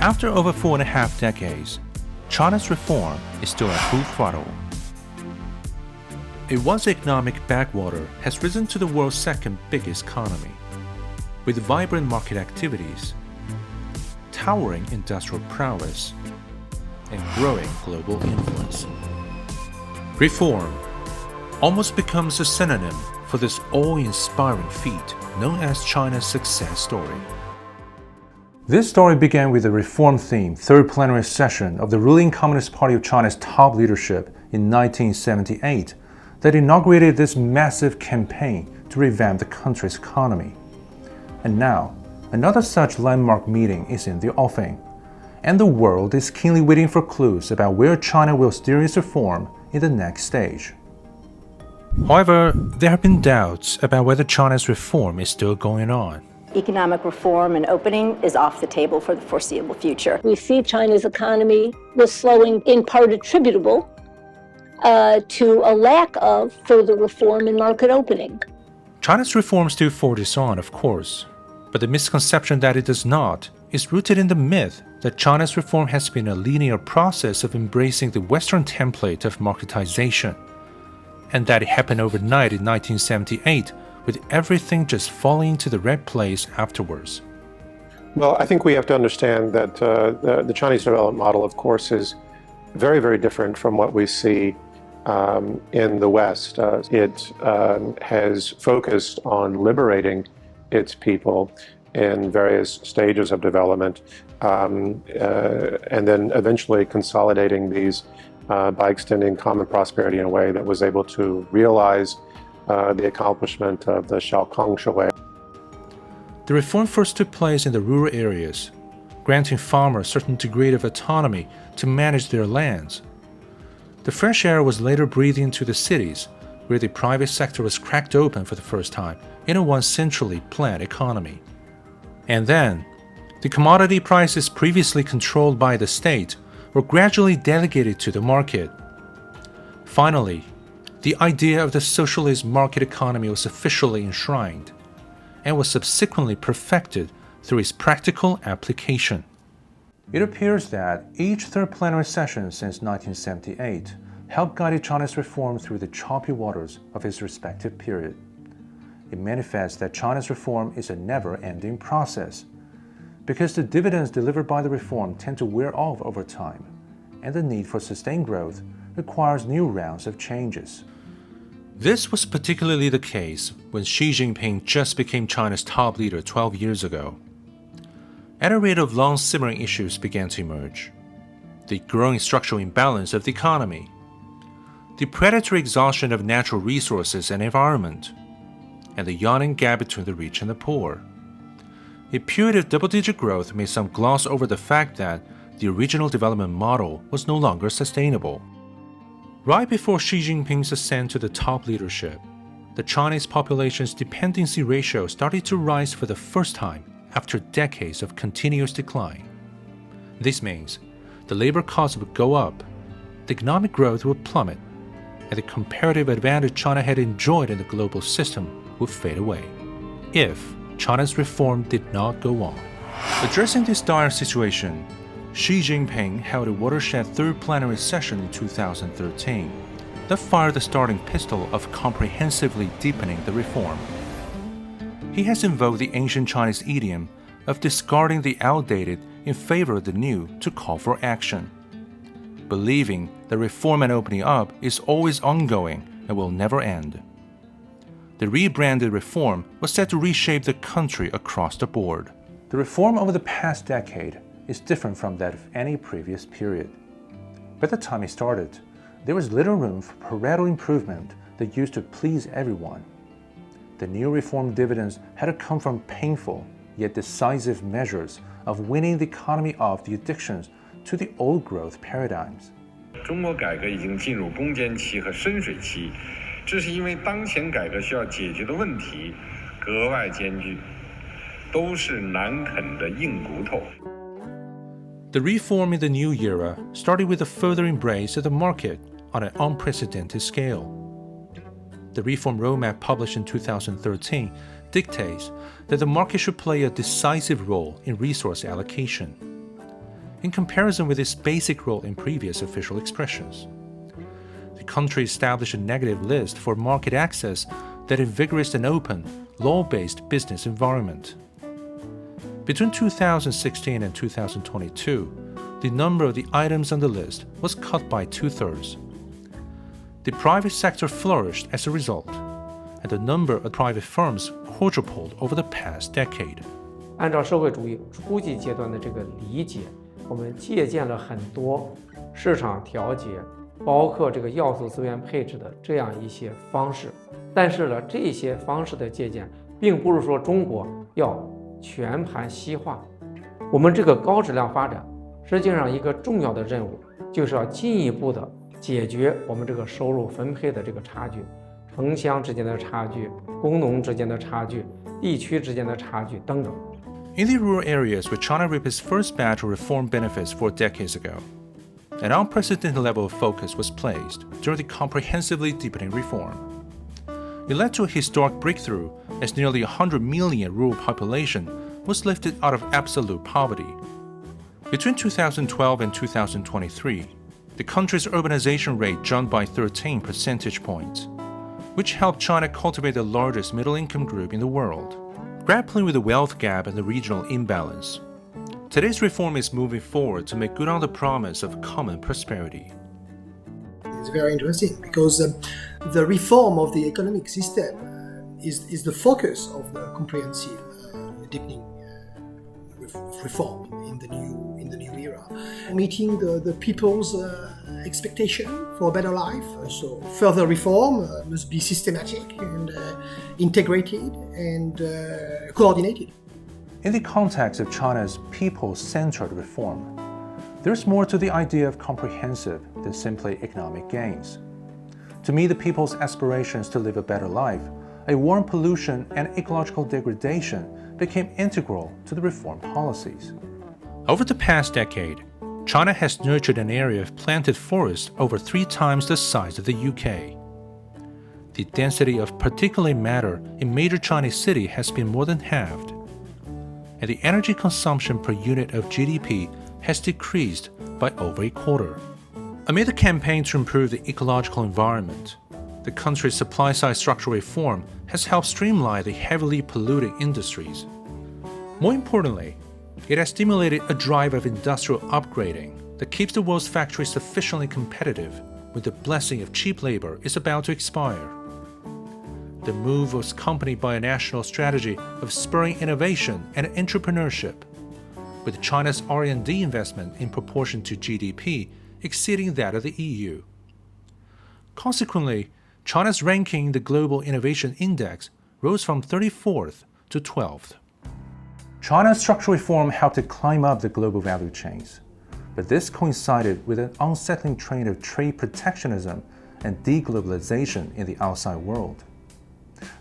After over 4.5 decades, China's reform is still at full throttle. It once economic backwater has risen to the world's second biggest economy, with vibrant market activities, towering industrial prowess, and growing global influence. Reform almost becomes a synonym for this awe-inspiring feat known as China's success story. This story began with the reform-themed third plenary session of the ruling Communist Party of China's top leadership in 1978 that inaugurated this massive campaign to revamp the country's economy. And now, another such landmark meeting is in the offing, and the world is keenly waiting for clues about where China will steer its reform in the next stage. However, there have been doubts about whether China's reform is still going on. Economic reform and opening is off the table for the foreseeable future. We see China's economy was slowing, in part attributable to a lack of further reform and market opening. China's reform still forges on, of course, but the misconception that it does not is rooted in the myth that China's reform has been a linear process of embracing the Western template of marketization, and that it happened overnight in 1978, with everything just falling into the right place afterwards. Well, I think we have to understand that the Chinese development model, of course, is very, very different from what we see in the West. It has focused on liberating its people in various stages of development, and then eventually consolidating these by extending common prosperity in a way that was able to realize the accomplishment of the Xiaokang Way. The reform first took place in the rural areas, granting farmers a certain degree of autonomy to manage their lands. The fresh air was later breathed into the cities, where the private sector was cracked open for the first time in a once centrally planned economy. And then, the commodity prices previously controlled by the state were gradually delegated to the market. Finally, the idea of the socialist market economy was officially enshrined and was subsequently perfected through its practical application. It appears that each third plenary session since 1978 helped guide China's reform through the choppy waters of its respective period. It manifests that China's reform is a never-ending process, because the dividends delivered by the reform tend to wear off over time, and the need for sustained growth requires new rounds of changes. This was particularly the case when Xi Jinping just became China's top leader 12 years ago. An array of long-simmering issues began to emerge: the growing structural imbalance of the economy, the predatory exhaustion of natural resources and environment, and the yawning gap between the rich and the poor. A period of double-digit growth made some gloss over the fact that the original development model was no longer sustainable. Right before Xi Jinping's ascent to the top leadership, the Chinese population's dependency ratio started to rise for the first time after decades of continuous decline. This means the labor cost would go up, the economic growth would plummet, and the comparative advantage China had enjoyed in the global system would fade away, if China's reform did not go on. Addressing this dire situation, Xi Jinping held a watershed third plenary session in 2013 that fired the starting pistol of comprehensively deepening the reform. He has invoked the ancient Chinese idiom of discarding the outdated in favor of the new to call for action, believing that reform and opening up is always ongoing and will never end. The rebranded reform was set to reshape the country across the board. The reform over the past decade is different from that of any previous period. By the time it started, there was little room for parental improvement that used to please everyone. The new reform dividends had to come from painful yet decisive measures of winning the economy off the addictions to the old growth paradigms. 中国改革已经进入攻坚期和深水期，这是因为当前改革需要解决的问题格外艰巨，都是难啃的硬骨头。 The reform in the new era started with a further embrace of the market on an unprecedented scale. The reform roadmap published in 2013 dictates that the market should play a decisive role in resource allocation. in comparison with its basic role in previous official expressions. The country established a negative list for market access that invigorates an open, law-based business environment. Between 2016 and 2022, the number of the items on the list was cut by 2/3. The private sector flourished as a result, and the number of private firms quadrupled over the past decade. 按照社会主义初级阶段的这个理解，我们借鉴了很多市场调节，包括这个要素资源配置的这样一些方式。但是呢，这些方式的借鉴，并不是说中国要全盘西化。我们这个高质量发展，实际上一个重要的任务，就是要进一步的解决我们这个收入分配的这个差距，城乡之间的差距、工农之间的差距、地区之间的差距等等。In the rural areas where China reaped its first batch of reform benefits 4 decades ago, an unprecedented level of focus was placed during the comprehensively deepening reform. It led to a historic breakthrough as nearly 100 million rural population was lifted out of absolute poverty. Between 2012 and 2023, the country's urbanization rate jumped by 13 percentage points, which helped China cultivate the largest middle-income group in the world. Grappling with the wealth gap and the regional imbalance, today's reform is moving forward to make good on the promise of common prosperity. It's very interesting because the reform of the economic system is the focus of the comprehensive deepening reform in the new era, meeting the people's expectation for a better life. So further reform must be systematic and integrated and coordinated. In the context of China's people-centered reform, there's more to the idea of comprehensive than simply economic gains. To meet the people's aspirations to live a better life, a war on pollution and ecological degradation became integral to the reform policies. Over the past decade, China has nurtured an area of planted forest over 3 times the size of the UK. The density of particulate matter in major Chinese cities has been more than halved, and the energy consumption per unit of GDP has decreased by over a quarter. Amid the campaign to improve the ecological environment, the country's supply-side structural reform has helped streamline the heavily polluting industries. More importantly, it has stimulated a drive of industrial upgrading that keeps the world's factories sufficiently competitive when the blessing of cheap labor is about to expire. The move was accompanied by a national strategy of spurring innovation and entrepreneurship, with China's R&D investment in proportion to GDP exceeding that of the EU. Consequently, China's ranking in the Global Innovation Index rose from 34th to 12th. China's structural reform helped it climb up the global value chains, but this coincided with an unsettling trend of trade protectionism and deglobalization in the outside world.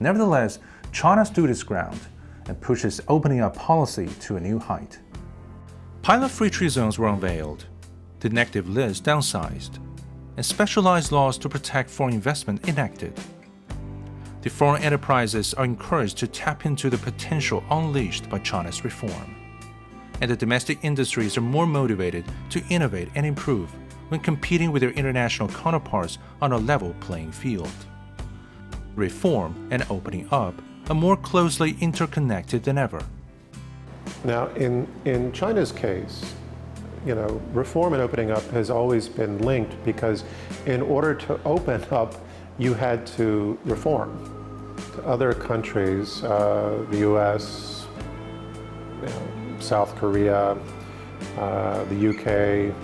Nevertheless, China stood its ground and pushed its opening up policy to a new height. Pilot free trade zones were unveiled, the negative list downsized, and specialized laws to protect foreign investment enacted. The foreign enterprises are encouraged to tap into the potential unleashed by China's reform, and the domestic industries are more motivated to innovate and improve when competing with their international counterparts on a level playing field. Reform and opening up are more closely interconnected than ever. Now, in China's case, reform and opening up has always been linked because in order to open up, you had to reform. To other countries, the US, South Korea, the UK,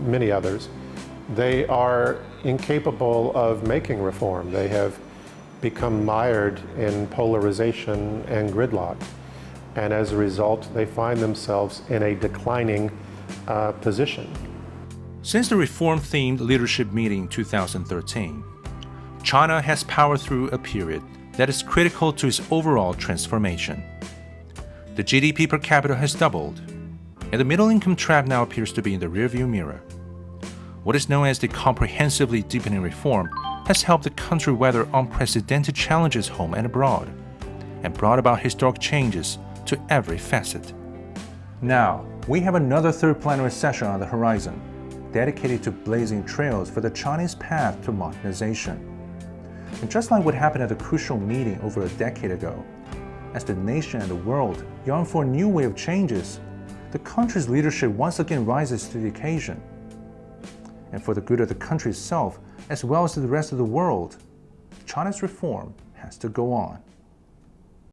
many others, they are incapable of making reform. They have become mired in polarization and gridlock. And as a result, they find themselves in a declining position. Since the reform-themed leadership meeting in 2013, China has powered through a period that is critical to its overall transformation. The GDP per capita has doubled, and the middle-income trap now appears to be in the rearview mirror. What is known as the comprehensively deepening reform has helped the country weather unprecedented challenges home and abroad, and brought about historic changes to every facet. Now, We have another third plenary session on the horizon, dedicated to blazing trails for the Chinese path to modernization. And just like what happened at the crucial meeting over a decade ago, as the nation and the world yearn for a new way of changes, the country's leadership once again rises to the occasion. And for the good of the country itself, as well as the rest of the world, China's reform has to go on.